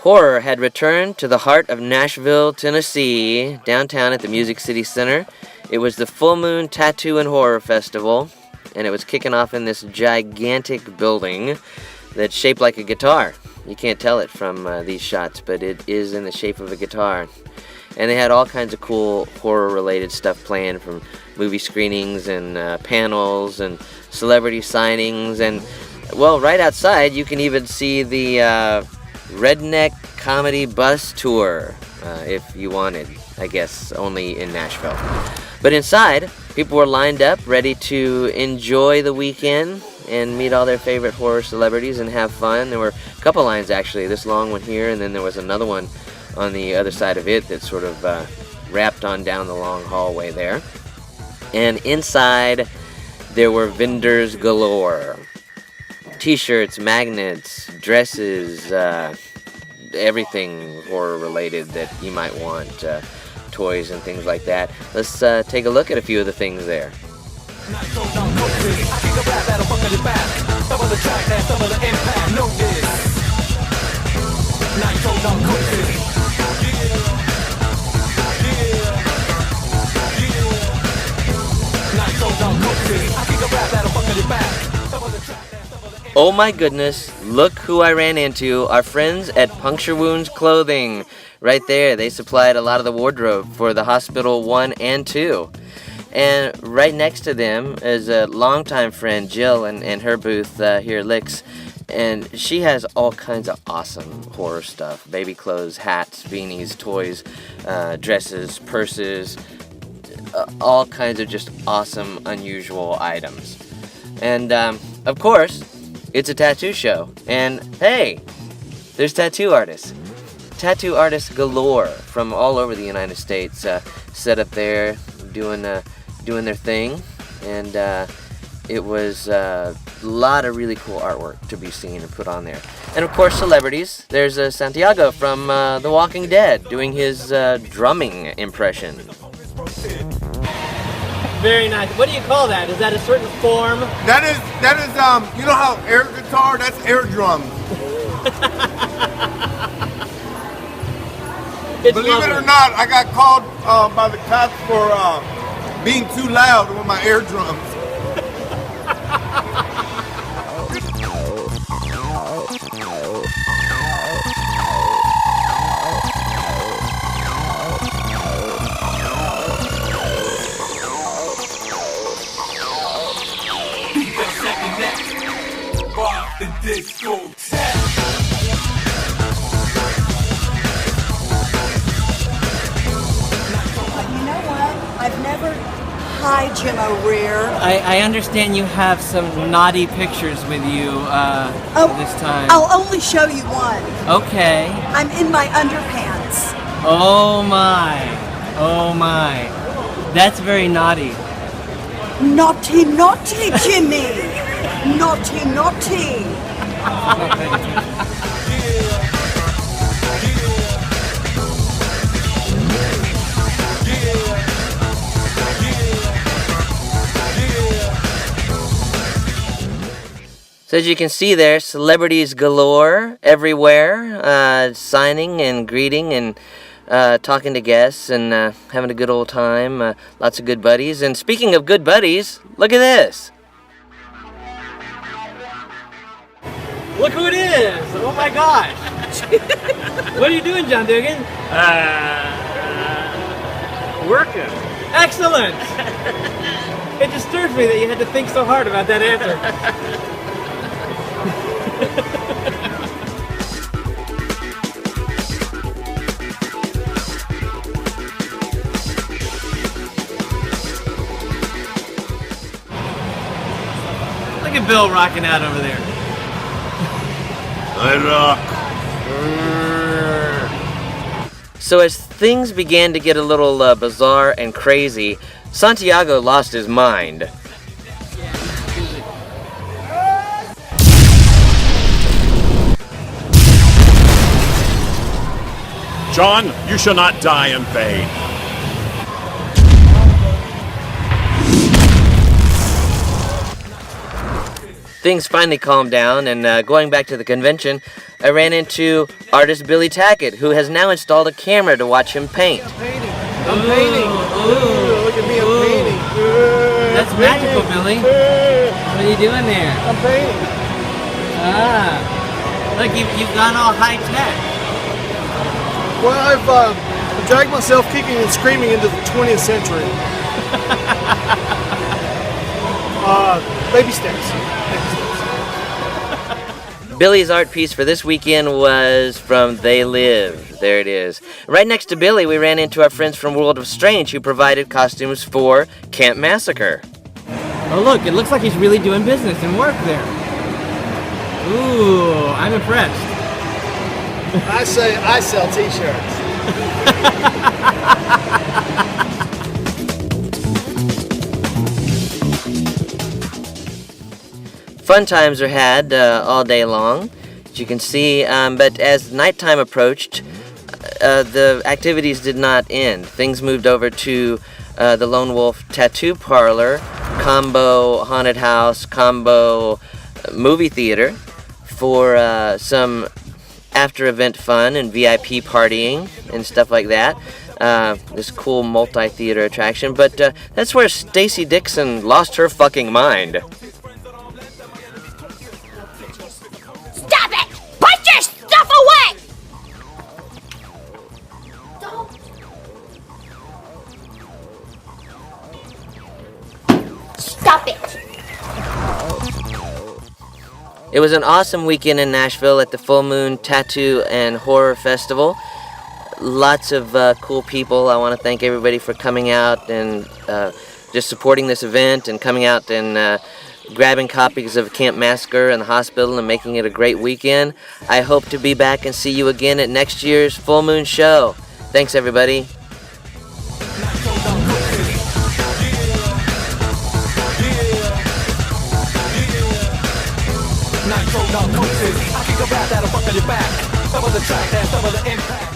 Horror had returned to the heart of Nashville, Tennessee, downtown at the Music City Center. It was the Full Moon Tattoo and Horror Festival, and it was kicking off in this gigantic building that's shaped like a guitar. You can't tell it from these shots, but it is in the shape of a guitar. And they had all kinds of cool horror-related stuff playing, from movie screenings and panels and celebrity signings. And, well, right outside you can even see the Redneck Comedy Bus Tour, if you wanted, I guess, only in Nashville. But inside, people were lined up, ready to enjoy the weekend and meet all their favorite horror celebrities and have fun. There were a couple lines, actually, this long one here, and then there was another one on the other side of it that sort of wrapped on down the long hallway there. And inside, there were vendors galore. T-shirts, magnets, dresses, everything horror-related that you might want, toys and things like that. Let's take a look at a few of the things there. Oh my goodness, look who I ran into. Our friends at Puncture Wounds Clothing. Right there, they supplied a lot of the wardrobe for the Hospital 1 and 2. And right next to them is a longtime friend, Jill, and her booth here at Licks. And she has all kinds of awesome horror stuff. Baby clothes, hats, beanies, toys, dresses, purses, all kinds of just awesome, unusual items. And, of course, it's a tattoo show. And, hey, there's tattoo artists. Tattoo artists galore from all over the United States set up there doing their thing. And it was a lot of really cool artwork to be seen and put on there. And, of course, celebrities. There's Santiago from The Walking Dead doing his drumming impression. Very nice. What do you call that? Is that a certain form? That is you know how air guitar, that's air drums. Believe it or not, I got called by the cops for being too loud with my air drums. I've never... Hi, Jim O'Rear. I understand you have some naughty pictures with you this time. I'll only show you one. Okay. I'm in my underpants. Oh my. Oh my. That's very naughty. Naughty, naughty, Jimmy. Naughty, naughty. So as you can see there, celebrities galore everywhere, signing and greeting and talking to guests and having a good old time. Lots of good buddies. And speaking of good buddies, look at this. Look who it is! Oh my gosh! What are you doing, John Dugan? Working. Excellent! It disturbs me that you had to think so hard about that answer. Look at Bill rocking out over there. I rock. So as things began to get a little bizarre and crazy, Santiago lost his mind. John, you shall not die in vain. things finally calmed down, and going back to the convention, I ran into artist Billy Tackett, who has now installed a camera to watch him paint. I'm painting. Ooh, Look at me, I'm painting. that's magical, Billy. What are you doing there? I'm painting. Ah, look, you've gone all high tech. Well, I've dragged myself kicking and screaming into the 20th century. Baby steps. Billy's art piece for this weekend was from They Live. There it is. Right next to Billy, we ran into our friends from World of Strange, who provided costumes for Camp Massacre. Oh look, it looks like he's really doing business and work there. Ooh, I'm impressed. I say I sell t-shirts. Fun times are had all day long, as you can see, but as nighttime approached, the activities did not end. Things moved over to the Lone Wolf Tattoo Parlor, combo haunted house, combo movie theater for some after-event fun and VIP partying and stuff like that. This cool multi-theater attraction, but that's where Stacy Dixon lost her fucking mind. Stop it! Put your stuff away! Don't. Stop it! It was an awesome weekend in Nashville at the Full Moon Tattoo and Horror Festival. Lots of cool people. I want to thank everybody for coming out and just supporting this event and coming out and grabbing copies of Camp Massacre and the hospital and making it a great weekend. I hope to be back and see you again at next year's Full Moon show. Thanks, everybody. Nitro, no, I kick a rap that'll fuck on your back. Double the track, that's double the impact.